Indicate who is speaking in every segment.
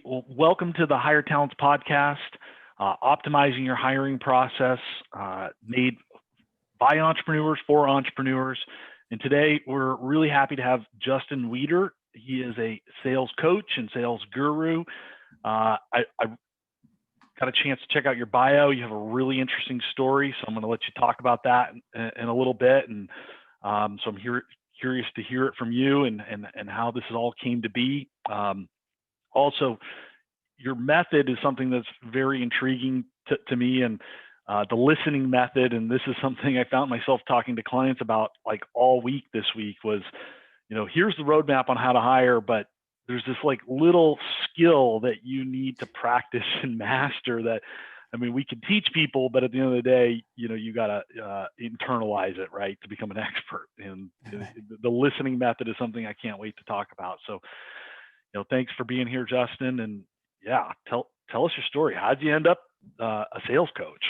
Speaker 1: Well, welcome to the Hire Talents Podcast, optimizing your hiring process, made by entrepreneurs for entrepreneurs. And today we're really happy to have Justin Weeder. He is a sales coach and sales guru. I got a chance to check out your bio. You have a really interesting story, so I'm going to let you talk about that in a little bit. And so I'm curious to hear it from you and how this all came to be. Also, your method is something that's very intriguing to me, and the listening method. And this is something I found myself talking to clients about like all week this week was, here's the roadmap on how to hire, but there's this like little skill that you need to practice and master that, I mean, we can teach people, but at the end of the day, you got to internalize it, right, to become an expert. And the listening method is something I can't wait to talk about. So, thanks for being here, Justin. And yeah, tell us your story. How'd you end up a sales coach?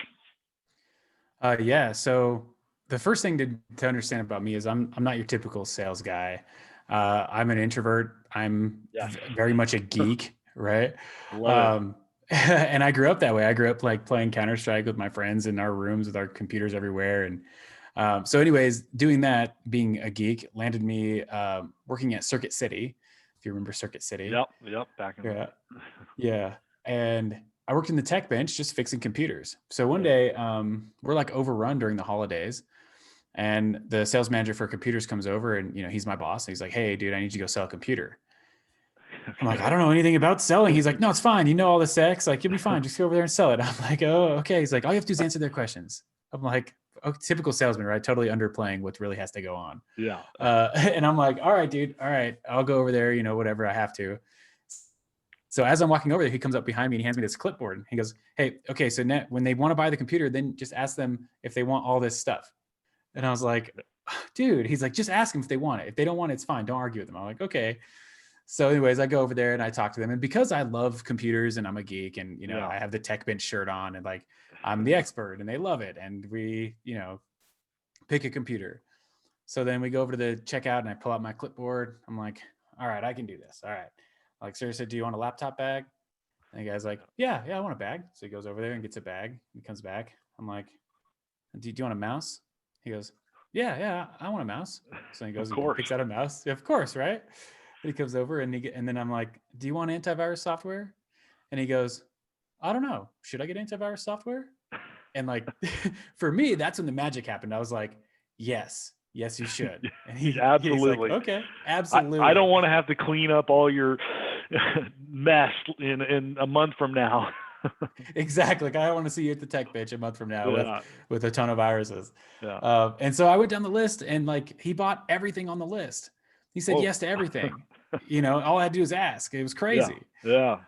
Speaker 2: So the first thing to understand about me is I'm not your typical sales guy. I'm an introvert. I'm very much a geek, right?
Speaker 1: Love it.
Speaker 2: And I grew up that way. I grew up like playing Counter-Strike with my friends in our rooms with our computers everywhere. And so anyways, doing that, being a geek, landed me working at Circuit City. If you remember Circuit City.
Speaker 1: Yep. Back in the
Speaker 2: Yeah. And I worked in the tech bench just fixing computers. So one day we're like overrun during the holidays, and the sales manager for computers comes over, and he's my boss. And he's like, "Hey dude, I need you to go sell a computer." I'm like, "I don't know anything about selling." He's like, "No, it's fine. You know all the specs. Like, you'll be fine. Just go over there and sell it." I'm like, "Oh, okay." He's like, "All you have to do is answer their questions." I'm like, "Oh, typical salesman, right? Totally underplaying what really has to go on."
Speaker 1: Yeah.
Speaker 2: And I'm like, "All right, dude. All right, I'll go over there. Whatever I have to." So as I'm walking over there, he comes up behind me and he hands me this clipboard. He goes, "Hey, okay, so now when they want to buy the computer, then just ask them if they want all this stuff." And I was like, "Dude," he's like, "just ask them if they want it. If they don't want it, it's fine. Don't argue with them." I'm like, "Okay." So anyways, I go over there and I talk to them. And because I love computers and I'm a geek and, I have the tech bench shirt on and like, I'm the expert and they love it. And we, pick a computer. So then we go over to the checkout and I pull out my clipboard. I'm like, "All right, I can do this. All right." Like, seriously, do you want a laptop bag? And the guy's like, yeah, I want a bag. So he goes over there and gets a bag. He comes back. I'm like, do you want a mouse? He goes, yeah, I want a mouse. So he goes and picks out a mouse. Yeah, of course, right? And he comes over and then I'm like, "Do you want antivirus software?" And he goes, "I don't know. Should I get antivirus software?" And like, for me, that's when the magic happened. I was like, yes, you should. And
Speaker 1: absolutely.
Speaker 2: He's like, "Okay, absolutely."
Speaker 1: I don't want to have to clean up all your mess in a month from now.
Speaker 2: Exactly. Like, I want to see you at the tech bench a month from now with a ton of viruses.
Speaker 1: Yeah.
Speaker 2: And so I went down the list and like, he bought everything on the list. He said yes to everything. All I had to do is ask. It was crazy.
Speaker 1: Yeah.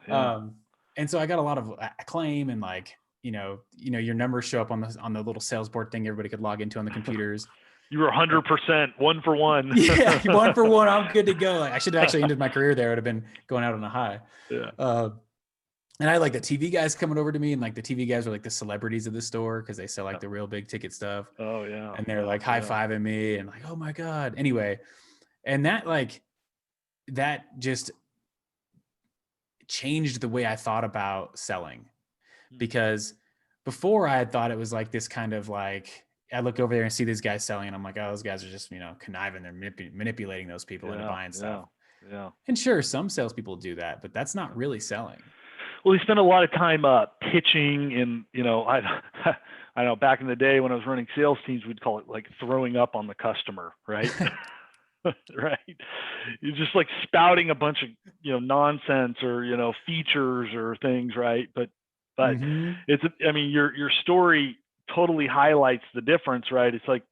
Speaker 2: And so I got a lot of acclaim and like, your numbers show up on the little sales board thing everybody could log into on the computers.
Speaker 1: You were 100%, 1 for 1.
Speaker 2: Yeah, 1 for 1. I'm good to go. Like, I should have actually ended my career there. I would have been going out on a high.
Speaker 1: Yeah.
Speaker 2: And I had like the TV guys coming over to me, and like the TV guys were like the celebrities of the store because they sell like the real big ticket stuff.
Speaker 1: Oh yeah.
Speaker 2: And they're like high-fiving me and like, "Oh my God." Anyway, and that just changed the way I thought about selling, because before I had thought it was like this kind of like, I look over there and see these guys selling and I'm like, "Oh, those guys are just, conniving. They're manipulating those people into buying stuff."
Speaker 1: Yeah.
Speaker 2: And sure, some salespeople do that, but that's not really selling.
Speaker 1: Well, he spent a lot of time pitching, and I know back in the day when I was running sales teams, we'd call it like throwing up on the customer, right? Right. You're just like spouting a bunch of nonsense or features or things, right? But it's, I mean, your story totally highlights the difference, right? It's like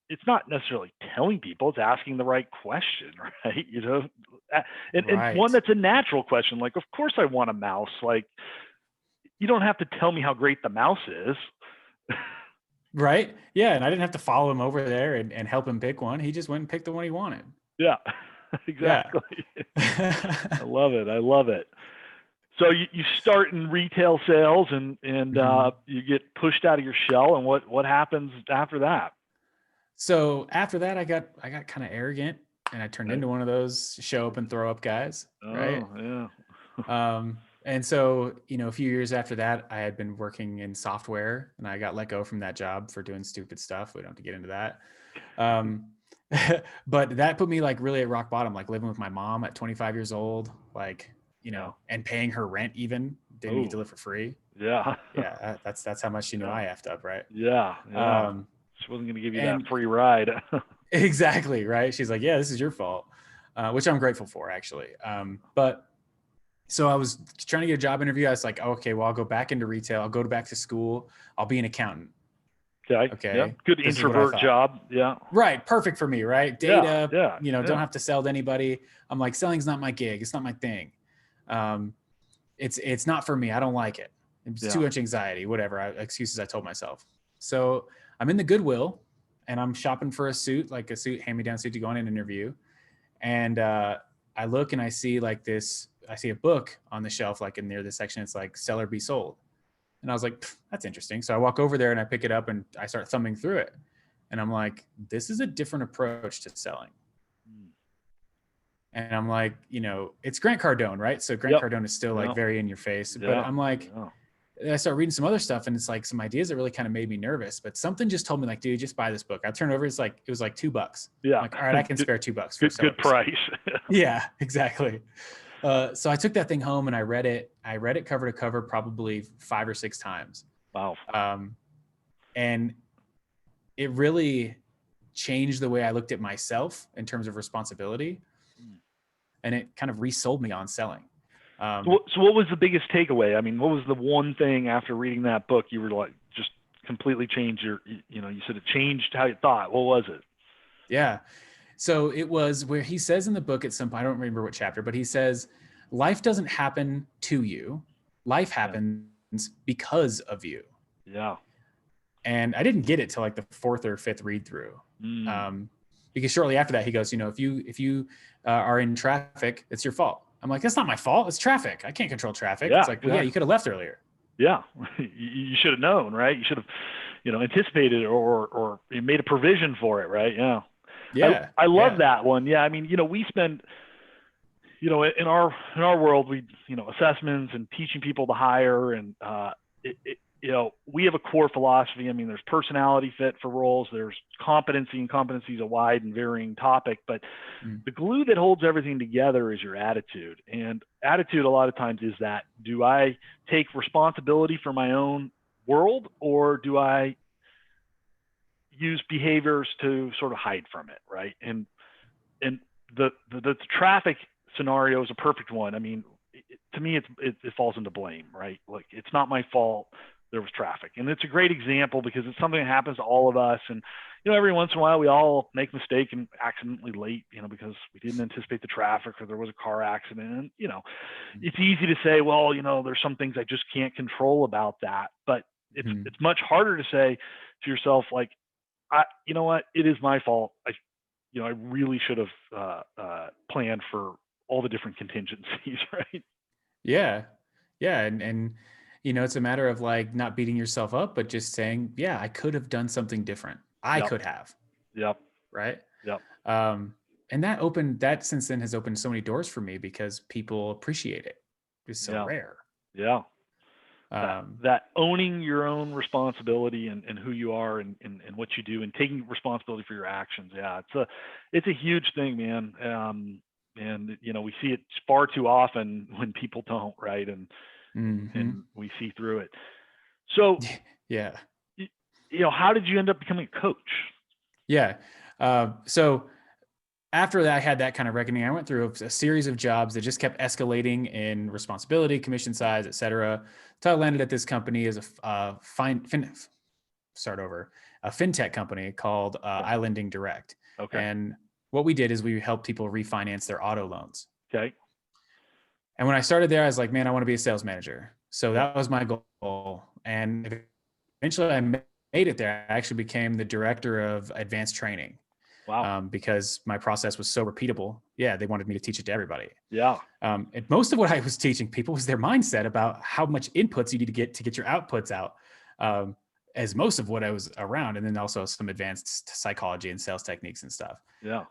Speaker 1: it's not necessarily telling people, it's asking the right question, right? And one that's a natural question, like, of course I want a mouse. Like, you don't have to tell me how great the mouse is.
Speaker 2: Right. Yeah. And I didn't have to follow him over there and help him pick one. He just went and picked the one he wanted.
Speaker 1: Yeah, exactly. Yeah. I love it. So you start in retail sales and you get pushed out of your shell, and what happens after that?
Speaker 2: So after that, I got kind of arrogant and I turned into one of those show up and throw up guys. Right.
Speaker 1: Oh, yeah.
Speaker 2: And so, a few years after that, I had been working in software and I got let go from that job for doing stupid stuff. We don't have to get into that. Um, but that put me like really at rock bottom, like living with my mom at 25 years old, like,
Speaker 1: Yeah.
Speaker 2: and paying her rent even, didn't get to
Speaker 1: Oh,
Speaker 2: live for free.
Speaker 1: yeah.
Speaker 2: Yeah. That's how much she knew
Speaker 1: Yeah.
Speaker 2: I effed up. Right.
Speaker 1: Yeah. Yeah.
Speaker 2: Um,
Speaker 1: She wasn't going to give you that
Speaker 2: and
Speaker 1: free ride.
Speaker 2: exactly. Right. She's like, yeah, this is your fault, which I'm grateful for actually. But so I was trying to get a job interview. I was like, okay, well, I'll go back into retail. I'll go back to school. I'll be an accountant.
Speaker 1: Okay. Yeah.
Speaker 2: Okay.
Speaker 1: Good
Speaker 2: This is what I
Speaker 1: introvert
Speaker 2: thought.
Speaker 1: job. Yeah.
Speaker 2: Right. Perfect for me. Right.
Speaker 1: Yeah.
Speaker 2: Data,
Speaker 1: Yeah.
Speaker 2: don't
Speaker 1: Yeah.
Speaker 2: have to sell to anybody. I'm like, selling's not my gig. It's not my thing. Um, it's not for me. I don't like it. It's too
Speaker 1: Yeah.
Speaker 2: much anxiety, whatever excuses I told myself. So I'm in the Goodwill and I'm shopping for a suit, like a suit, hand-me-down suit to go on an interview. And I look and I see I see a book on the shelf, like in near the section, it's like sell or be sold. And I was like, that's interesting. So I walk over there and I pick it up and I start thumbing through it. And I'm like, this is a different approach to selling.
Speaker 1: Mm.
Speaker 2: And I'm like, it's Grant Cardone, right? So Grant
Speaker 1: Yep.
Speaker 2: Cardone is still like
Speaker 1: Yeah.
Speaker 2: very in your face. But
Speaker 1: Yeah.
Speaker 2: I'm like,
Speaker 1: Yeah.
Speaker 2: I start reading some other stuff and it's like some ideas that really kind of made me nervous. But something just told me like, dude, just buy this book. I turned over, it was like $2.
Speaker 1: Yeah.
Speaker 2: I'm like, all right, I can
Speaker 1: Good,
Speaker 2: spare $2 for
Speaker 1: good
Speaker 2: sellers.
Speaker 1: price.
Speaker 2: Yeah, exactly. So I took that thing home and I read it. I read it cover to cover probably 5 or 6 times.
Speaker 1: Wow.
Speaker 2: And it really changed the way I looked at myself in terms of responsibility. And it kind of resold me on selling.
Speaker 1: So what was the biggest takeaway? I mean, what was the one thing after reading that book you were like, just completely changed you said it changed how you thought. What was it?
Speaker 2: Yeah. So it was where he says in the book at some point, I don't remember what chapter, but he says, life doesn't happen to you. Life happens because of you.
Speaker 1: Yeah.
Speaker 2: And I didn't get it till like the 4th or 5th read through. Because shortly after that, he goes, if you are in traffic, it's your fault. I'm like, that's not my fault. It's traffic. I can't control traffic.
Speaker 1: Yeah,
Speaker 2: it's like, well, yeah, you could have left earlier.
Speaker 1: Yeah. You should have known, right? You should have, anticipated or you made a provision for it, right? Yeah.
Speaker 2: Yeah.
Speaker 1: I love that one. Yeah. I mean, we spend, in our world, we, assessments and teaching people to hire and, we have a core philosophy. I mean, there's personality fit for roles, there's competency, and competency is a wide and varying topic, but the glue that holds everything together is your attitude. And attitude a lot of times is that, do I take responsibility for my own world, or do I use behaviors to sort of hide from it, right? And the traffic scenario is a perfect one. I mean, to me, it falls into blame, right? Like, it's not my fault there was traffic. And it's a great example because it's something that happens to all of us. And, every once in a while we all make a mistake and accidentally late, because we didn't anticipate the traffic or there was a car accident. And, it's easy to say, well, there's some things I just can't control about that. But it's much harder to say to yourself, like, you know what, it is my fault. I really should have planned for all the different contingencies, right?
Speaker 2: Yeah. Yeah. And it's a matter of like not beating yourself up, but just saying, yeah, I could have done something different. I could have.
Speaker 1: Yep.
Speaker 2: Right.
Speaker 1: Yep.
Speaker 2: And that since then has opened so many doors for me because people appreciate it. It's so rare.
Speaker 1: Yeah. That owning your own responsibility and who you are and what you do and taking responsibility for your actions. Yeah. It's a huge thing, man. And we see it far too often when people don't, right? And we see through it. So,
Speaker 2: yeah.
Speaker 1: How did you end up becoming a coach?
Speaker 2: Yeah. So after that, I had that kind of reckoning. I went through a series of jobs that just kept escalating in responsibility, commission size, et cetera. So I landed at this company as a fintech company called iLending Direct.
Speaker 1: Okay.
Speaker 2: And what we did is we helped people refinance their auto loans.
Speaker 1: Okay.
Speaker 2: And when I started there, I was like, man, I want to be a sales manager. So that was my goal. And eventually I made it there. I actually became the director of advanced training.
Speaker 1: Wow.
Speaker 2: Because my process was so repeatable. Yeah, they wanted me to teach it to everybody.
Speaker 1: Yeah.
Speaker 2: And most of what I was teaching people was their mindset about how much inputs you need to get your outputs out, as most of what I was around. And then also some advanced psychology and sales techniques and stuff.
Speaker 1: Yeah.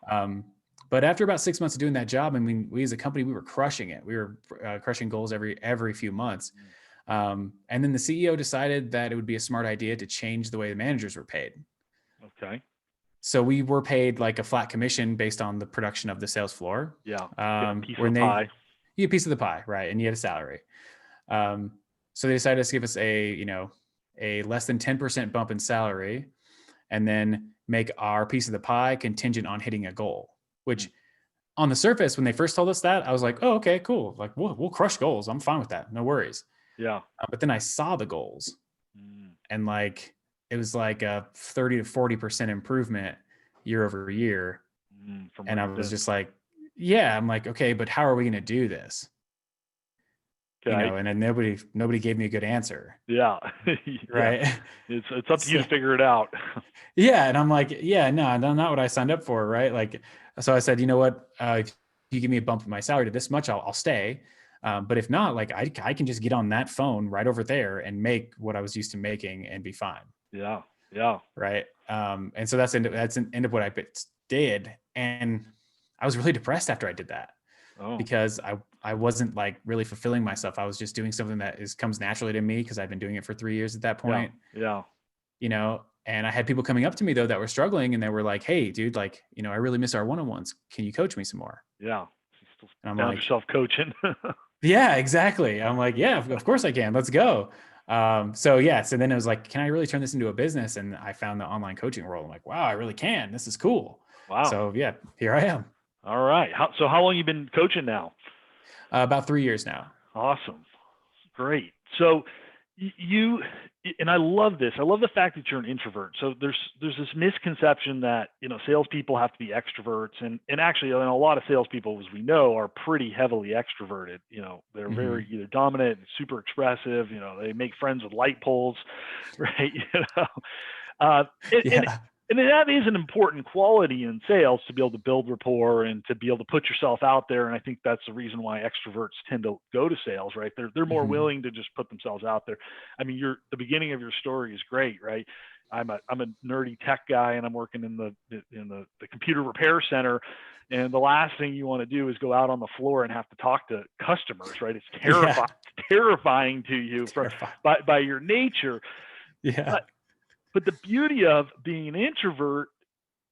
Speaker 2: But after about 6 months of doing that job, I mean, we as a company, we were crushing it. We were crushing goals every few months. And then the CEO decided that it would be a smart idea to change the way the managers were paid.
Speaker 1: Okay.
Speaker 2: So we were paid like a flat commission based on the production of the sales floor.
Speaker 1: Yeah. Piece of
Speaker 2: When
Speaker 1: the pie.
Speaker 2: you get a piece of the pie, right? And you had a salary. So they decided to give us a less than 10% bump in salary, and then make our piece of the pie contingent on hitting a goal, which on the surface, when they first told us that, I was like, oh, okay, cool. Like we'll crush goals. I'm fine with that. No worries.
Speaker 1: Yeah.
Speaker 2: But then I saw the goals, and like, it was like a 30 to 40% improvement year over year. And I was just like, yeah, I'm like, okay, but how are we going to do this?
Speaker 1: Okay.
Speaker 2: And then nobody gave me a good answer.
Speaker 1: Yeah.
Speaker 2: Right.
Speaker 1: Yeah. It's up to you to figure it out.
Speaker 2: Yeah. And I'm like, yeah, no, not what I signed up for. Right. Like, so I said, you know what, if you give me a bump in my salary to this much, I'll stay. But if not, like I can just get on that phone right over there and make what I was used to making and be fine.
Speaker 1: Yeah. Yeah.
Speaker 2: Right. And so that's end up what I did. And I was really depressed after I did that. Because I wasn't like really fulfilling myself. I was just doing something that comes naturally to me because I've been doing it for 3 years at that point.
Speaker 1: Yeah.
Speaker 2: And I had people coming up to me though that were struggling, and they were like, hey dude, like, I really miss our one-on-ones. Can you coach me some more?
Speaker 1: Yeah.
Speaker 2: And I'm
Speaker 1: like, yourself coaching.
Speaker 2: Yeah, exactly. I'm like, yeah, of course I can. Let's go. So then it was like, can I really turn this into a business? And I found the online coaching world. I'm like, wow, I really can. This is cool.
Speaker 1: Wow.
Speaker 2: So yeah, here I am.
Speaker 1: All right. So how long you been coaching now?
Speaker 2: About 3 years now.
Speaker 1: Awesome. Great. So and I love this. I love the fact that you're an introvert. So there's this misconception that, salespeople have to be extroverts, and actually, a lot of salespeople, as we know, are pretty heavily extroverted. They're very either dominant, super expressive. They make friends with light poles, right? And that is an important quality in sales, to be able to build rapport and to be able to put yourself out there. And I think that's the reason why extroverts tend to go to sales, right? They're more willing to just put themselves out there. I mean, the beginning of your story is great, right? I'm a nerdy tech guy, and I'm working in the computer repair center. And the last thing you want to do is go out on the floor and have to talk to customers, right? It's terrifying, terrifying to you by your nature.
Speaker 2: Yeah.
Speaker 1: But the beauty of being an introvert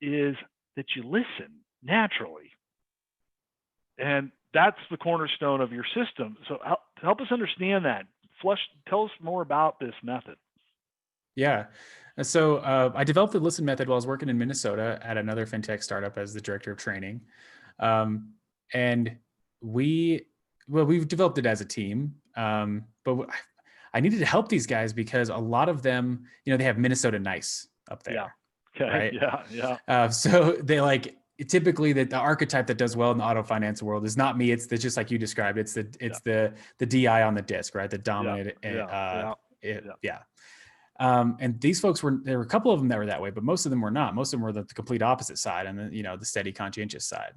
Speaker 1: is that you listen naturally. And that's the cornerstone of your system. So help us understand that. Tell us more about this method.
Speaker 2: Yeah. So I developed the listen method while I was working in Minnesota at another fintech startup as the director of training. And we've developed it as a team. But I needed to help these guys because a lot of them, they have Minnesota nice up there.
Speaker 1: Yeah. Okay.
Speaker 2: Right.
Speaker 1: Yeah.
Speaker 2: So they typically the archetype that does well in the auto finance world is not me. It's just like you described. It's the DI on the disc, right? The dominant. And these folks there were a couple of them that were that way, but most of them were not. Most of them were the complete opposite side, and the steady, conscientious side.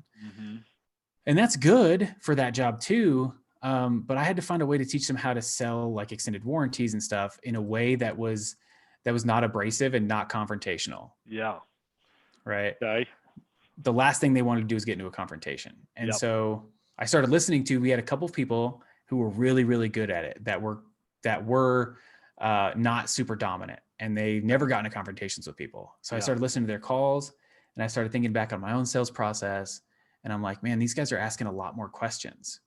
Speaker 2: And that's good for that job too. But I had to find a way to teach them how to sell like extended warranties and stuff in a way that was not abrasive and not confrontational.
Speaker 1: Yeah.
Speaker 2: Right.
Speaker 1: Okay.
Speaker 2: The last thing they wanted to do is get into a confrontation. And so I started listening we had a couple of people who were really, really good at it that were not super dominant, and they never got into confrontations with people. So I started listening to their calls, and I started thinking back on my own sales process, and I'm like, man, these guys are asking a lot more questions.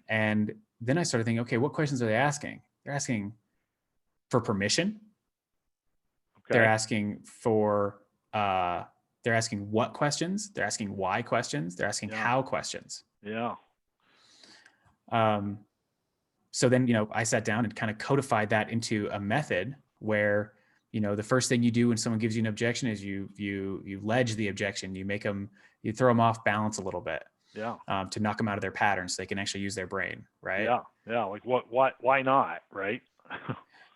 Speaker 2: And then I started thinking, okay, what questions are they asking? They're asking for permission. Okay. They're asking for, they're asking what questions. They're asking why questions. They're asking how questions.
Speaker 1: Yeah.
Speaker 2: So then, I sat down and kind of codified that into a method where, the first thing you do when someone gives you an objection is you ledge the objection. You throw them off balance a little bit.
Speaker 1: Yeah.
Speaker 2: To knock them out of their patterns so they can actually use their brain, right?
Speaker 1: Yeah. Yeah. Like why not, right?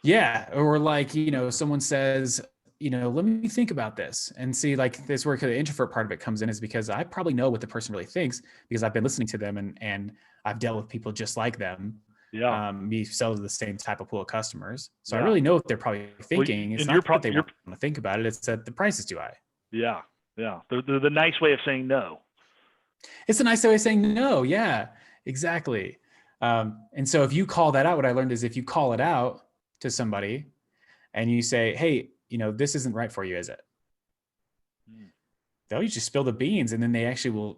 Speaker 2: Yeah. Or like, someone says, let me think about this and see, like, this where the introvert part of it comes in, is because I probably know what the person really thinks because I've been listening to them and I've dealt with people just like them.
Speaker 1: Yeah.
Speaker 2: We sell to the same type of pool of customers. So I really know what they're probably thinking. It's not that they want to think about it. It's that the price is too high.
Speaker 1: Yeah. Yeah. They're the nice way of saying no.
Speaker 2: It's a nice way of saying no. Yeah, exactly. And so if you call that out, what I learned is if you call it out to somebody and you say, hey, this isn't right for you, is it?
Speaker 1: Mm.
Speaker 2: They'll usually spill the beans, and then they actually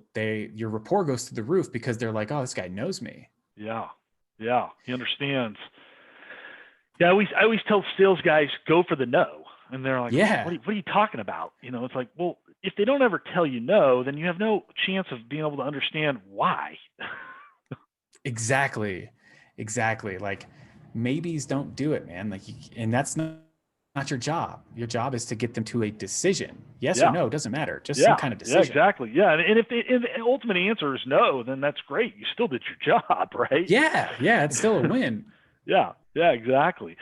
Speaker 2: your rapport goes through the roof because they're like, oh, this guy knows me.
Speaker 1: Yeah. Yeah. He understands. Yeah. I always tell sales guys, go for the no. And they're like,
Speaker 2: Yeah,
Speaker 1: what are you talking about? It's like, well, if they don't ever tell you no, then you have no chance of being able to understand why.
Speaker 2: exactly. Exactly. Like maybes don't do it, man. Like, and that's not your job. Your job is to get them to a decision. Yes or
Speaker 1: Yeah.
Speaker 2: no, doesn't matter. Just some
Speaker 1: Yeah.
Speaker 2: kind of
Speaker 1: Yeah,
Speaker 2: decision.
Speaker 1: exactly. Yeah. And if the ultimate answer is no, then that's great. You still did your job, right?
Speaker 2: Yeah. Yeah. It's still a win.
Speaker 1: Yeah. Yeah, exactly.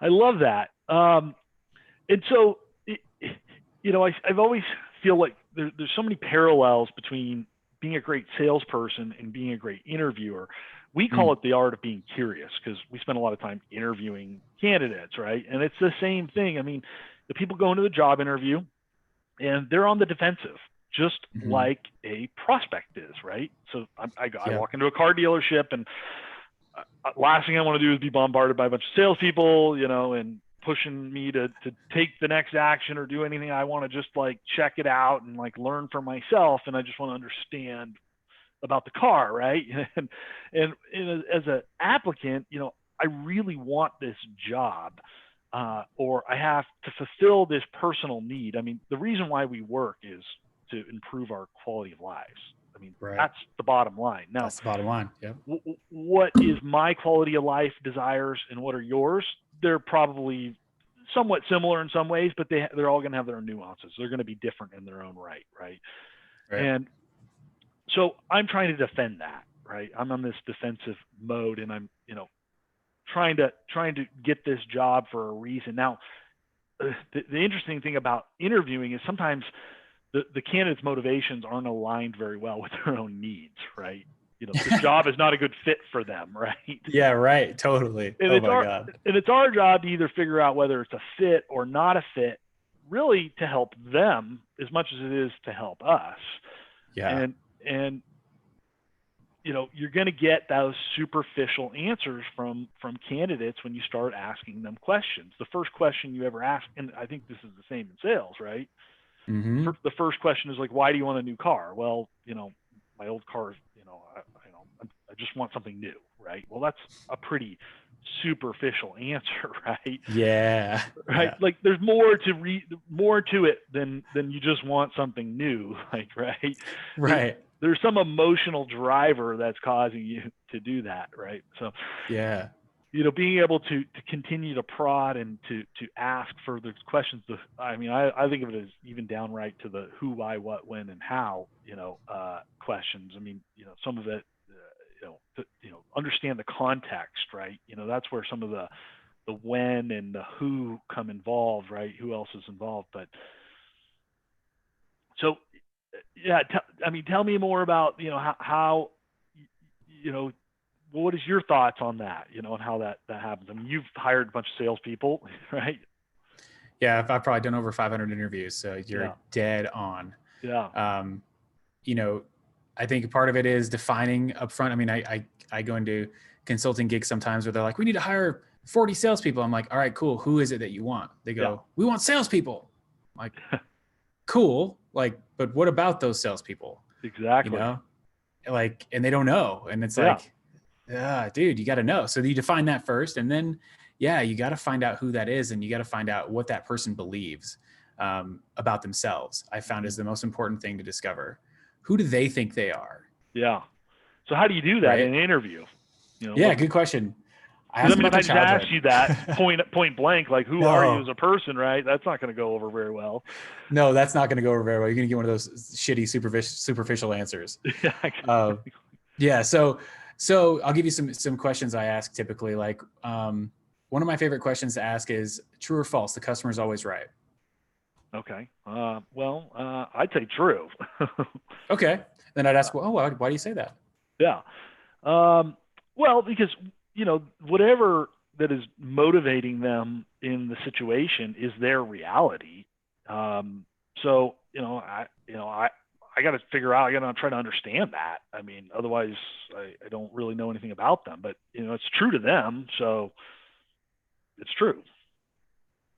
Speaker 1: I love that. And so, I've always feel like there's so many parallels between being a great salesperson and being a great interviewer. We call
Speaker 2: Mm.
Speaker 1: it the art of being curious because we spend a lot of time interviewing candidates, right? And it's the same thing. I mean, the people go into the job interview and they're on the defensive, just
Speaker 2: Mm-hmm.
Speaker 1: like a prospect is, right? So I
Speaker 2: Yeah.
Speaker 1: walk into a car dealership and last thing I want to do is be bombarded by a bunch of salespeople, and pushing me to take the next action or do anything. I want to just like check it out and like learn for myself. And I just want to understand about the car, right? And as an applicant, I really want this job, or I have to fulfill this personal need. I mean, the reason why we work is to improve our quality of lives. I mean,
Speaker 2: Right.
Speaker 1: that's the bottom line. Now,
Speaker 2: That's the bottom line. Yep.
Speaker 1: what is my quality of life desires and what are yours? They're probably somewhat similar in some ways, but they're all going to have their own nuances. They're going to be different in their own right, right?
Speaker 2: Right.
Speaker 1: And so I'm trying to defend that, right? I'm on this defensive mode, and I'm trying to get this job for a reason. Now, the interesting thing about interviewing is sometimes the candidate's motivations aren't aligned very well with their own needs, right? This job is not a good fit for them, right?
Speaker 2: Yeah. Right. Totally.
Speaker 1: And
Speaker 2: Oh my God.
Speaker 1: it's our job to either figure out whether it's a fit or not a fit, really to help them as much as it is to help us.
Speaker 2: Yeah.
Speaker 1: And you're going to get those superficial answers from candidates when you start asking them questions. The first question you ever ask, and I think this is the same in sales, right?
Speaker 2: Mm-hmm.
Speaker 1: The first question is like, why do you want a new car? Well, my old car is, I just want something new, right? Well, that's a pretty superficial answer, right?
Speaker 2: Yeah.
Speaker 1: Right?
Speaker 2: Yeah.
Speaker 1: Like there's more to it than you just want something new, like, right? There's
Speaker 2: Right.
Speaker 1: there's some emotional driver that's causing you to do that, right? So,
Speaker 2: Yeah.
Speaker 1: being able to continue to prod and to ask further questions. I mean, I think of it as even downright to the who, why, what, when, and how, questions. I mean, some of it, understand the context, right? That's where some of the when and the who come involved, right? Who else is involved? But so, yeah, tell me more about, how you know, what is your thoughts on that, and how that happens? I mean, you've hired a bunch of salespeople, right?
Speaker 2: Yeah. I've probably done over 500 interviews. So you're
Speaker 1: Yeah.
Speaker 2: dead on.
Speaker 1: Yeah.
Speaker 2: Um, you know, I think part of it is defining upfront. I mean, I go into consulting gigs sometimes where they're like, we need to hire 40 salespeople. I'm like, all right, cool. Who is it that you want? They go,
Speaker 1: Yeah.
Speaker 2: we want salespeople. I'm like, cool. Like, but what about those salespeople? You
Speaker 1: Exactly.
Speaker 2: know, like, and they don't know. And it's
Speaker 1: Yeah.
Speaker 2: like, dude, you got to know. So you define that first. And then, yeah, you got to find out who that is. And you got to find out what that person believes about themselves. I found is the most important thing to discover. Who do they think they are?
Speaker 1: Yeah. So how do you do that in
Speaker 2: Right.
Speaker 1: an interview?
Speaker 2: Yeah. Good question. I
Speaker 1: Because
Speaker 2: asked
Speaker 1: I mean,
Speaker 2: about
Speaker 1: if I
Speaker 2: their
Speaker 1: just ask
Speaker 2: childhood.
Speaker 1: you that point blank, like who are you as
Speaker 2: No,
Speaker 1: a person, right? That's not going to go over very well.
Speaker 2: no, that's not going to go over very well. You're going to get one of those shitty, superficial answers.
Speaker 1: Yeah.
Speaker 2: Uh, yeah. So I'll give you some questions I ask typically. Like, one of my favorite questions to ask is true or false. The customer is always right.
Speaker 1: Okay. Well, I'd say true.
Speaker 2: Okay. Then I'd ask, well, oh, why do you say that?
Speaker 1: Yeah. Well, because whatever that is motivating them in the situation is their reality. So I got to figure out, I got to try to understand that. I mean, otherwise I don't really know anything about them, but it's true to them. So it's true.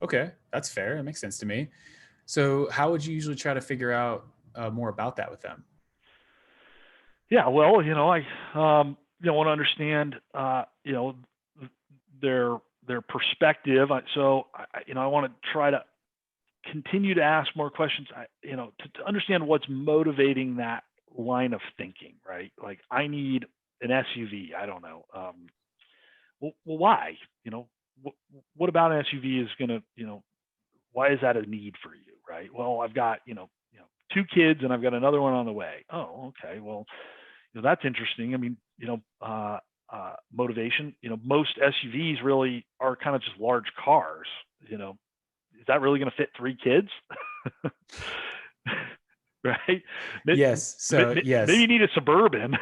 Speaker 2: Okay, that's fair. That makes sense to me. So how would you usually try to figure out more about that with them?
Speaker 1: Yeah. Well, I, want to understand, their perspective. So I want to try to continue to ask more questions, to understand what's motivating that line of thinking, right? Like, I need an SUV. I don't know. Well, why? What about an SUV is going to, why is that a need for you, right? Well, I've got, two kids and I've got another one on the way. Oh, okay. Well, that's interesting. I mean, motivation, most SUVs really are kind of just large cars, is that really going to fit 3 kids? Right?
Speaker 2: Yes. So
Speaker 1: Maybe you
Speaker 2: yes.
Speaker 1: need a Suburban.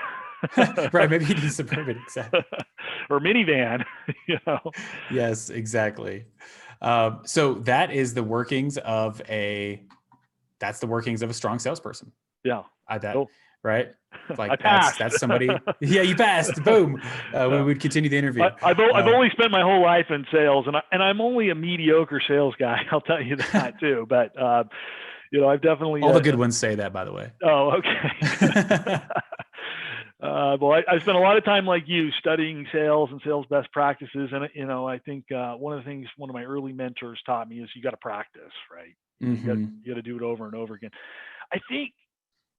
Speaker 2: Right. Maybe you need suburban. Exactly.
Speaker 1: Or minivan.
Speaker 2: Yes, exactly. So that's the workings of a strong salesperson.
Speaker 1: Yeah.
Speaker 2: That
Speaker 1: Cool.
Speaker 2: right.
Speaker 1: I
Speaker 2: Like
Speaker 1: passed.
Speaker 2: that's somebody. Yeah, you passed. Boom. We would continue the interview.
Speaker 1: I've only spent my whole life in sales, and I'm only a mediocre sales guy. I'll tell you that too. But I've definitely
Speaker 2: All the good ones say that, by the way.
Speaker 1: Oh, okay. Well, I spent a lot of time like you studying sales and sales best practices, and I think one of the things one of my early mentors taught me is you got to practice, right?
Speaker 2: Mm-hmm.
Speaker 1: You got to do it over and over again. I think.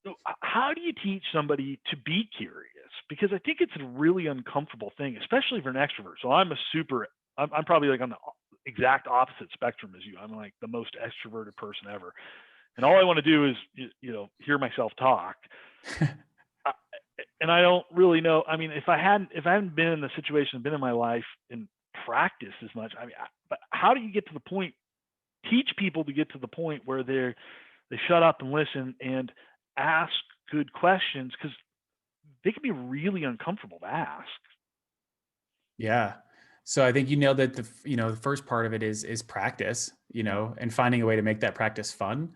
Speaker 1: So how do you teach somebody to be curious? Because I think it's a really uncomfortable thing, especially for an extrovert. So I'm probably like on the exact opposite spectrum as you. I'm like the most extroverted person ever, and all I want to do is hear myself talk. And I don't really know. I mean, if I hadn't been in the situation, been in my life and practiced as much, I mean, but how do you get to the point? Teach people to get to the point where they shut up and listen and ask good questions, because they can be really uncomfortable to ask.
Speaker 2: Yeah. So I think you nailed it. The first part of it is practice, and finding a way to make that practice fun.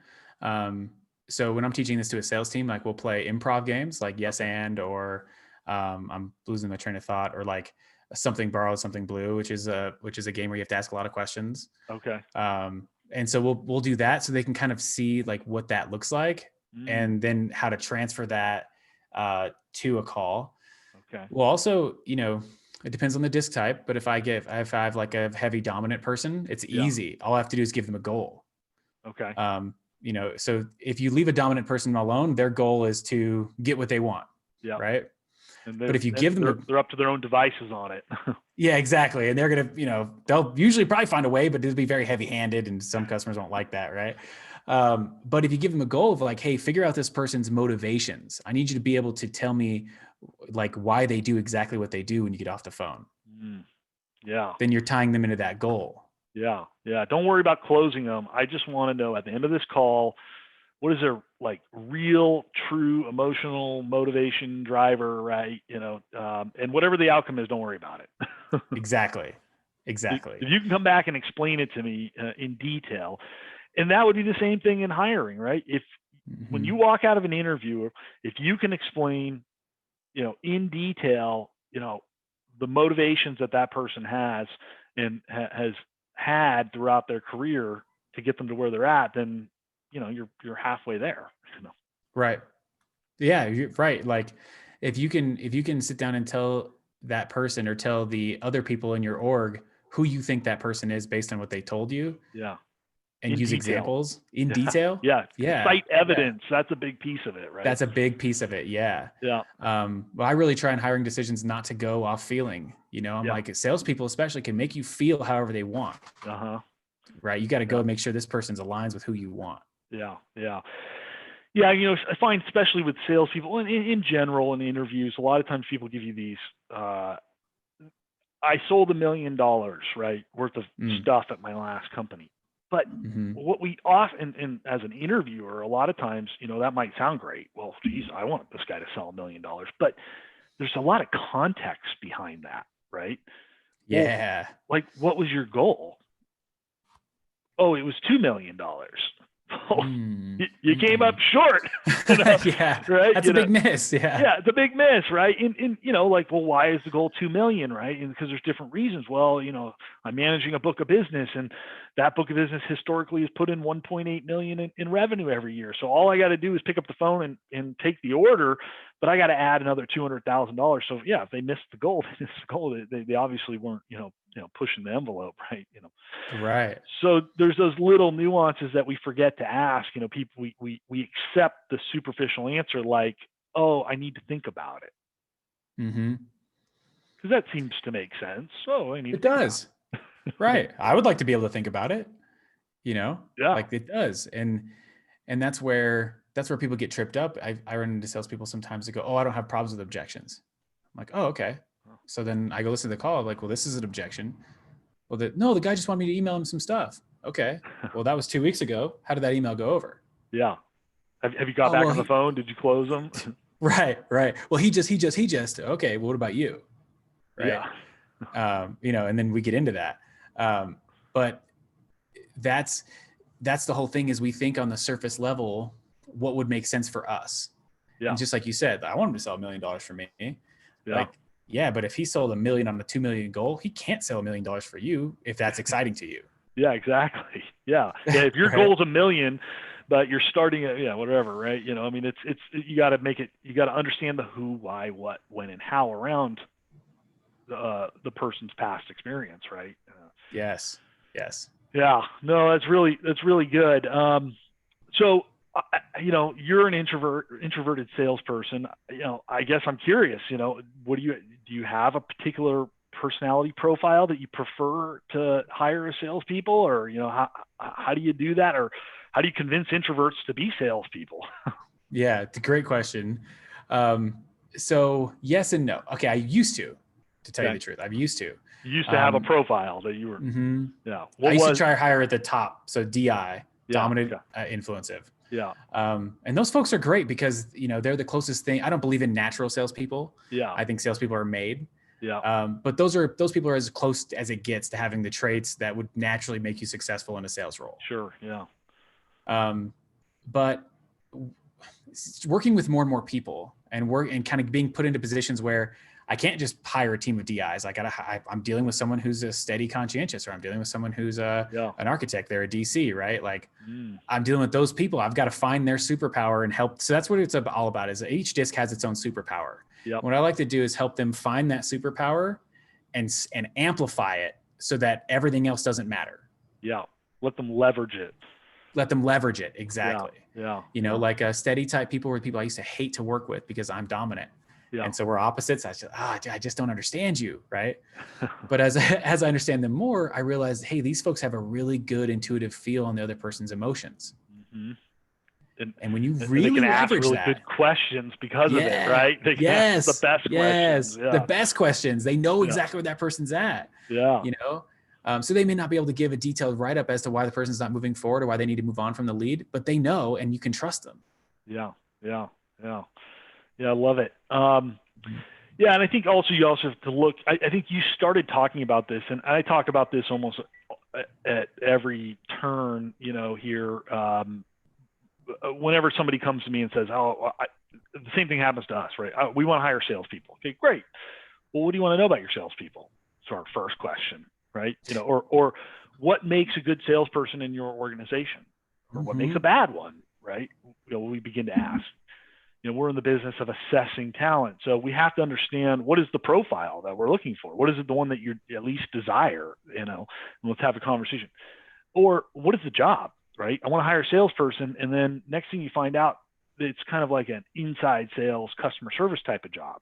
Speaker 2: So when I'm teaching this to a sales team, like we'll play improv games like yes and, or I'm losing my train of thought, or like something borrowed, something blue, which is a game where you have to ask a lot of questions.
Speaker 1: Okay.
Speaker 2: And so we'll do that so they can kind of see like what that looks like, and then how to transfer that to a call.
Speaker 1: Okay.
Speaker 2: Well, also, it depends on the disc type, but if I have like a heavy dominant person, it's easy. All I have to do is give them a goal.
Speaker 1: Okay.
Speaker 2: So if you leave a dominant person alone, their goal is to get what they want.
Speaker 1: Yeah.
Speaker 2: Right.
Speaker 1: But if you give them, they're up to their own devices on it.
Speaker 2: Yeah, exactly. And they're going to, they'll usually probably find a way, but it'll be very heavy handed, and some customers won't like that. Right. But if you give them a goal of like, hey, figure out this person's motivations. I need you to be able to tell me like why they do exactly what they do when you get off the phone.
Speaker 1: Yeah.
Speaker 2: Then you're tying them into that goal.
Speaker 1: Yeah. Yeah. Don't worry about closing them. I just want to know at the end of this call, what is their like real, true emotional motivation driver, right? And whatever the outcome is, don't worry about it.
Speaker 2: Exactly.
Speaker 1: If you can come back and explain it to me in detail, and that would be the same thing in hiring, right? When you walk out of an interview, if you can explain, in detail, the motivations that person has and has had throughout their career to get them to where they're at, then you're halfway there.
Speaker 2: Right. Yeah, you're right. Like if you can sit down and tell that person or tell the other people in your org who you think that person is based on what they told you.
Speaker 1: Yeah.
Speaker 2: And
Speaker 1: in
Speaker 2: use
Speaker 1: detail.
Speaker 2: Examples in detail.
Speaker 1: Yeah.
Speaker 2: Yeah.
Speaker 1: Cite evidence. Yeah. That's a big piece of it, right?
Speaker 2: That's a big piece of it. Yeah.
Speaker 1: Yeah.
Speaker 2: Well, I really try in hiring decisions not to go off feeling, I'm like, salespeople especially can make you feel however they want. Right. You got to go make sure this person's aligns with who you want.
Speaker 1: Yeah. Yeah. Yeah. I find especially with salespeople and in general in interviews, a lot of times people give you these, I sold $1 million, right, worth of stuff at my last company. But what we often, and as an interviewer, a lot of times, that might sound great. Well, geez, I want this guy to sell $1 million, but there's a lot of context behind that, right?
Speaker 2: Yeah.
Speaker 1: Well, like, what was your goal? Oh, it was $2 million. Well, you came up short,
Speaker 2: Yeah,
Speaker 1: right?
Speaker 2: that's a big miss.
Speaker 1: Yeah, it's a big miss, right? And like, well, why is the goal 2 million, right? And because there's different reasons. Well, I'm managing a book of business, and that book of business historically has put in 1.8 million in revenue every year. So all I got to do is pick up the phone and take the order, but I got to add another $200,000. So yeah, if they missed the goal, they obviously weren't, pushing the envelope, right?
Speaker 2: Right.
Speaker 1: So there's those little nuances that we forget to ask. People, we accept the superficial answer like, oh, I need to think about it. Because that seems to make sense. Oh, I need to
Speaker 2: It
Speaker 1: think
Speaker 2: does.
Speaker 1: about it.
Speaker 2: Right. I would like to be able to think about it,
Speaker 1: Yeah.
Speaker 2: like it does. And that's where people get tripped up. I run into salespeople sometimes that go, oh, I don't have problems with objections. I'm like, oh, okay. So then I go listen to the call. I'm like, well, this is an objection. Well, the guy just wanted me to email him some stuff. Okay. Well, that was 2 weeks ago. How did that email go over?
Speaker 1: Yeah. Have you got back on the phone? Did you close them?
Speaker 2: Right. Well, he just, okay. Well, what about you? Right.
Speaker 1: Yeah.
Speaker 2: And then we get into that. But that's the whole thing is we think on the surface level, what would make sense for us. Yeah. And just like you said, I want him to sell $1 million for me. Yeah. Like, yeah, but if he sold $1 million on a 2 million goal, he can't sell $1 million for you if that's exciting to you.
Speaker 1: Yeah, exactly. Yeah. If your
Speaker 2: right?
Speaker 1: goal's $1 million, but you're starting at whatever, right? It's you got to make it. You got to understand the who, why, what, when, and how around the person's past experience, right?
Speaker 2: Yes.
Speaker 1: Yeah. No, that's really good. So you're an introverted salesperson. I guess I'm curious. What do you have a particular personality profile that you prefer to hire as salespeople, or how do you do that, or how do you convince introverts to be salespeople?
Speaker 2: Yeah, it's a great question. So yes and no. Okay, I used to tell you the truth. I used to.
Speaker 1: You used to have a profile that you were.
Speaker 2: Yeah. I used to try to hire at the top. So DI, dominant, influencive.
Speaker 1: Yeah.
Speaker 2: And those folks are great because they're the closest thing. I don't believe in natural salespeople.
Speaker 1: Yeah.
Speaker 2: I think salespeople are made.
Speaker 1: Yeah.
Speaker 2: But those people are as close as it gets to having the traits that would naturally make you successful in a sales role.
Speaker 1: Sure. Yeah.
Speaker 2: But working with more and more people and kind of being put into positions where I can't just hire a team of DIs. I'm dealing with someone who's a steady conscientious, or I'm dealing with someone who's an architect. They're a DC, right? Like I'm dealing with those people. I've got to find their superpower and help. So that's what it's all about, is each disc has its own superpower. Yep. What I like to do is help them find that superpower and amplify it so that everything else doesn't matter.
Speaker 1: Yeah. Let them leverage it.
Speaker 2: Exactly.
Speaker 1: Yeah.
Speaker 2: Like steady type people were people I used to hate to work with because I'm dominant. Yeah. And so we're opposites. I just don't understand you. Right. But as I understand them more, I realized, hey, these folks have a really good intuitive feel on the other person's emotions. Mm-hmm. And when you really
Speaker 1: they can
Speaker 2: ask
Speaker 1: really good questions because of it, right? They can ask the best questions.
Speaker 2: The best questions. They know exactly where that person's at.
Speaker 1: Yeah.
Speaker 2: So they may not be able to give a detailed write-up as to why the person's not moving forward or why they need to move on from the lead, but they know, and you can trust them.
Speaker 1: Yeah. I love it. Yeah. And I think also you also have to look, I think you started talking about this, and I talk about this almost at every turn, here, whenever somebody comes to me and says, the same thing happens to us, right? We want to hire salespeople. Okay, great. Well, what do you want to know about your salespeople? It's our first question, right? Or what makes a good salesperson in your organization, or what makes a bad one, right? We begin to ask. We're in the business of assessing talent, so we have to understand what is the profile that we're looking for. What is it, the one that you at least desire? And let's have a conversation. Or what is the job? Right? I want to hire a salesperson, and then next thing you find out, it's kind of like an inside sales customer service type of job.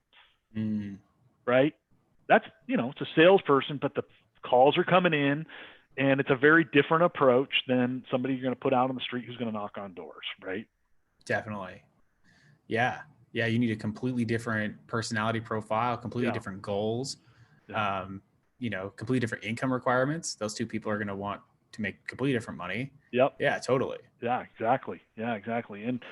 Speaker 1: Right? That's, it's a salesperson, but the calls are coming in, and it's a very different approach than somebody you're going to put out on the street who's going to knock on doors. Right?
Speaker 2: Definitely. Yeah. You need a completely different personality profile, completely different goals, completely different income requirements. Those two people are going to want to make completely different money. Yep. Yeah, totally.
Speaker 1: Yeah, exactly. And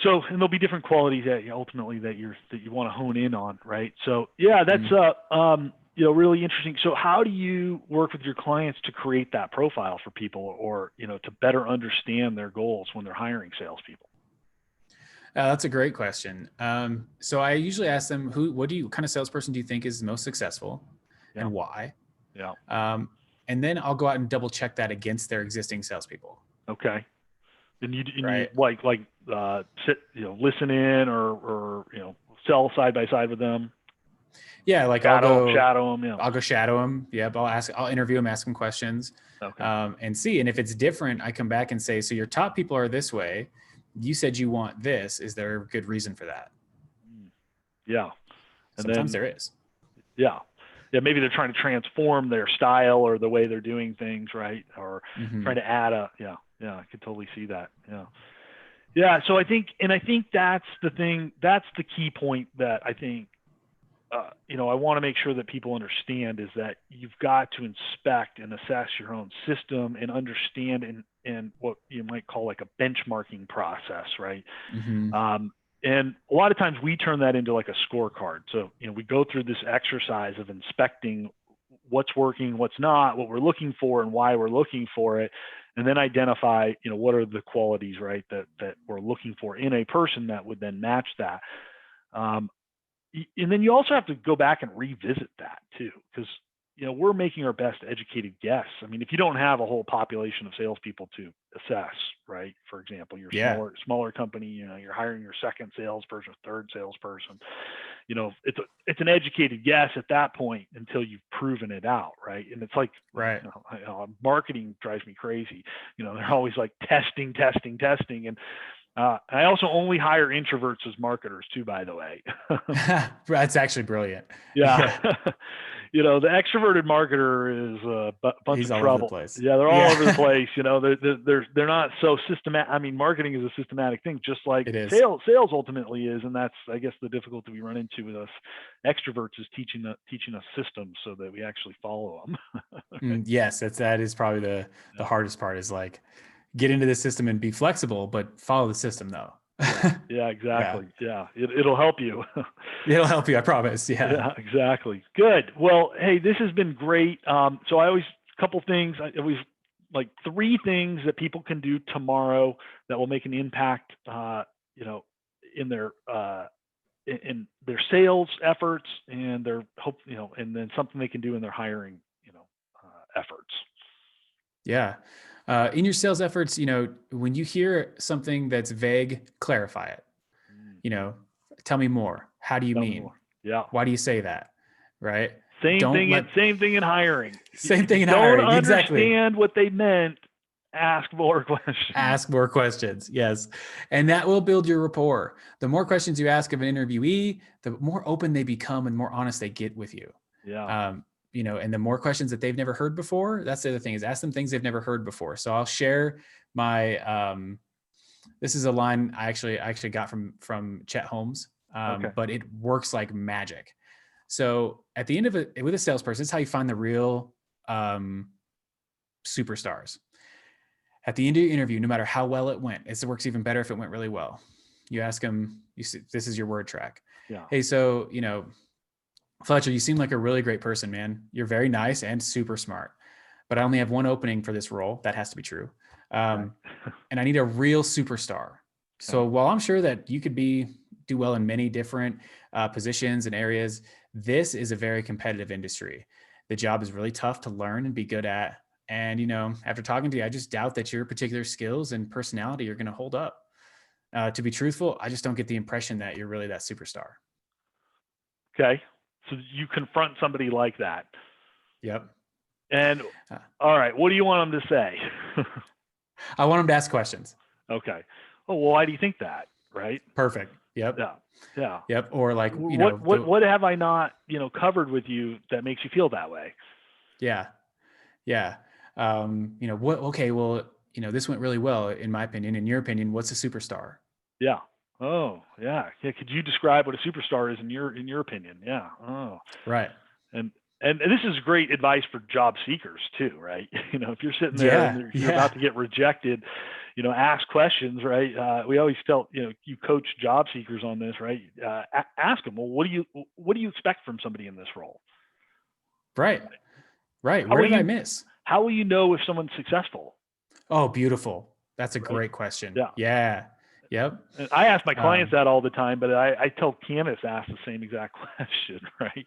Speaker 1: so, and there'll be different qualities that ultimately that you want to hone in on, right? So yeah, that's really interesting. So how do you work with your clients to create that profile for people, or, to better understand their goals when they're hiring salespeople?
Speaker 2: That's a great question. So I usually ask them, what kind of salesperson do you think is the most successful,
Speaker 1: Yeah.
Speaker 2: and why?
Speaker 1: Yeah.
Speaker 2: And then I'll go out and double check that against their existing salespeople.
Speaker 1: Okay. And you
Speaker 2: Right.
Speaker 1: sit, listen in, or sell side by side with them.
Speaker 2: Yeah. Like
Speaker 1: Shadow them. Yeah.
Speaker 2: I'll go shadow them. Yep. I'll interview them, ask them questions,
Speaker 1: Okay.
Speaker 2: and see. And if it's different, I come back and say, so your top people are this way. You said you want this. Is there a good reason for that?
Speaker 1: Yeah. And
Speaker 2: Sometimes
Speaker 1: then,
Speaker 2: there is.
Speaker 1: yeah. Yeah. Maybe they're trying to transform their style or the way they're doing things, right? Or trying to add yeah. I could totally see that. Yeah. Yeah. So I think that's the thing. That's the key point that I think, I want to make sure that people understand, is that you've got to inspect and assess your own system and understand and what you might call like a benchmarking process, right? And a lot of times we turn that into like a scorecard. So, we go through this exercise of inspecting what's working, what's not, what we're looking for, and why we're looking for it, and then identify, what are the qualities, right, that we're looking for in a person that would then match that. And then you also have to go back and revisit that too, because we're making our best educated guess. I mean, if you don't have a whole population of salespeople to assess, right? For example, your smaller company, you're hiring your second salesperson, third salesperson. It's an educated guess at that point until you've proven it out, right? And it's like,
Speaker 2: right.
Speaker 1: Marketing drives me crazy. They're always like testing, and I also only hire introverts as marketers too, by the way.
Speaker 2: That's actually brilliant.
Speaker 1: Yeah. The extroverted marketer is a bunch
Speaker 2: He's
Speaker 1: of
Speaker 2: all
Speaker 1: trouble.
Speaker 2: over the place.
Speaker 1: Yeah, they're all over the place. They're not so systematic. I mean, marketing is a systematic thing, just like sales ultimately is, and that's, I guess, the difficulty we run into with us extroverts is teaching us systems so that we actually follow them.
Speaker 2: Yes, that is probably the hardest part, is like, get into the system and be flexible, but follow the system though.
Speaker 1: Yeah, exactly. Yeah. It'll help you.
Speaker 2: It'll help you, I promise.
Speaker 1: Yeah, exactly. Good. Well, hey, this has been great. So I always, like 3 things that people can do tomorrow that will make an impact, in their sales efforts, and their hope, and then something they can do in their hiring, efforts.
Speaker 2: Yeah. In your sales efforts, when you hear something that's vague, clarify it. Tell me more. How do you mean?
Speaker 1: Yeah.
Speaker 2: Why do you say that? Right.
Speaker 1: Same thing in hiring.
Speaker 2: Same thing in hiring.
Speaker 1: Don't
Speaker 2: Exactly.
Speaker 1: understand what they meant. Ask more questions.
Speaker 2: Ask more questions. Yes. And that will build your rapport. The more questions you ask of an interviewee, the more open they become and more honest they get with you.
Speaker 1: Yeah.
Speaker 2: And the more questions that they've never heard before, that's the other thing, is ask them things they've never heard before. So I'll share my, this is a line I actually got from Chet Holmes, but it works like magic. So at the end of it, with a salesperson, it's how you find the real superstars. At the end of your interview, no matter how well it went, it works even better if it went really well. You ask them, this is your word track.
Speaker 1: Yeah.
Speaker 2: Hey, so, Fletcher, you seem like a really great person, man. You're very nice and super smart, but I only have one opening for this role. That has to be true. And I need a real superstar. So while I'm sure that you could do well in many different positions and areas, this is a very competitive industry. The job is really tough to learn and be good at. And, after talking to you, I just doubt that your particular skills and personality are going to hold up. To be truthful, I just don't get the impression that you're really that superstar.
Speaker 1: Okay. So you confront somebody like that.
Speaker 2: Yep.
Speaker 1: And all right, what do you want them to say?
Speaker 2: I want them to ask questions.
Speaker 1: Okay. Oh, well, why do you think that? Right.
Speaker 2: Perfect. Yep.
Speaker 1: Yeah.
Speaker 2: Yep. Or like,
Speaker 1: what have I not, covered with you that makes you feel that way?
Speaker 2: Yeah. Yeah. Okay. Well, this went really well, in my opinion. In your opinion, what's a superstar?
Speaker 1: Yeah. Oh, yeah. Yeah. Could you describe what a superstar is in your opinion? Yeah. Oh,
Speaker 2: right.
Speaker 1: And this is great advice for job seekers too, right? If you're sitting there and you're about to get rejected, ask questions, right? We always tell, you coach job seekers on this, right? Ask them, well, what do you expect from somebody in this role?
Speaker 2: Right. Right.
Speaker 1: How
Speaker 2: Where
Speaker 1: will
Speaker 2: did I
Speaker 1: you
Speaker 2: miss?
Speaker 1: how will you know if someone's successful?
Speaker 2: Oh, beautiful. That's a
Speaker 1: Right?
Speaker 2: great question.
Speaker 1: Yeah.
Speaker 2: Yeah. Yep.
Speaker 1: And I ask my clients
Speaker 2: Um,
Speaker 1: that all the time, but I tell candidates to ask the same exact question, right?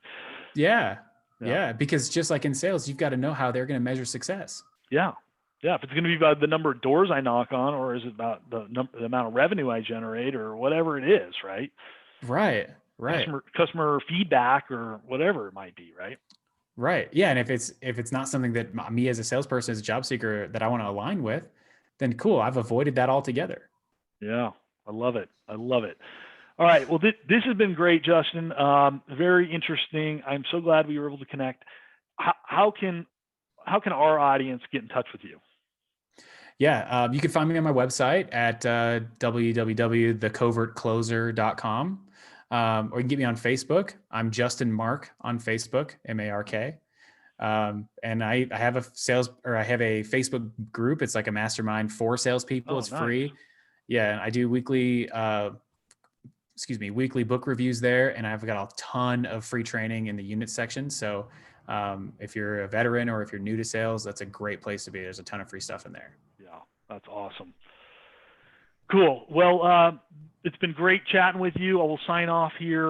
Speaker 2: yeah.
Speaker 1: Yeah.
Speaker 2: Yeah. Because just like in sales, you've got to know how they're going to measure success.
Speaker 1: Yeah. Yeah. If it's going to be about the number of doors I knock on, or is it about the amount of revenue I generate, or whatever it is, right?
Speaker 2: Right. Right.
Speaker 1: Customer feedback, or whatever it might be, right?
Speaker 2: Right. Yeah. And if it's not something that me as a salesperson, as a job seeker, that I want to align with, then cool. I've avoided that altogether.
Speaker 1: Yeah. I love it. I love it. All right. Well, this has been great, Justin. Very interesting. I'm so glad we were able to connect. How can our audience get in touch with you?
Speaker 2: Yeah. You can find me on my website at www.thecovertcloser.com. Or you can get me on Facebook. I'm Justin Mark on Facebook, MARK. And I have a Facebook group. It's like a mastermind for salespeople.
Speaker 1: Oh,
Speaker 2: It's
Speaker 1: nice.
Speaker 2: free. Yeah. And I do weekly book reviews there. And I've got a ton of free training in the unit section. So if you're a veteran or if you're new to sales, that's a great place to be. There's a ton of free stuff in there.
Speaker 1: Yeah, that's awesome. Cool. Well, it's been great chatting with you. I will sign off here.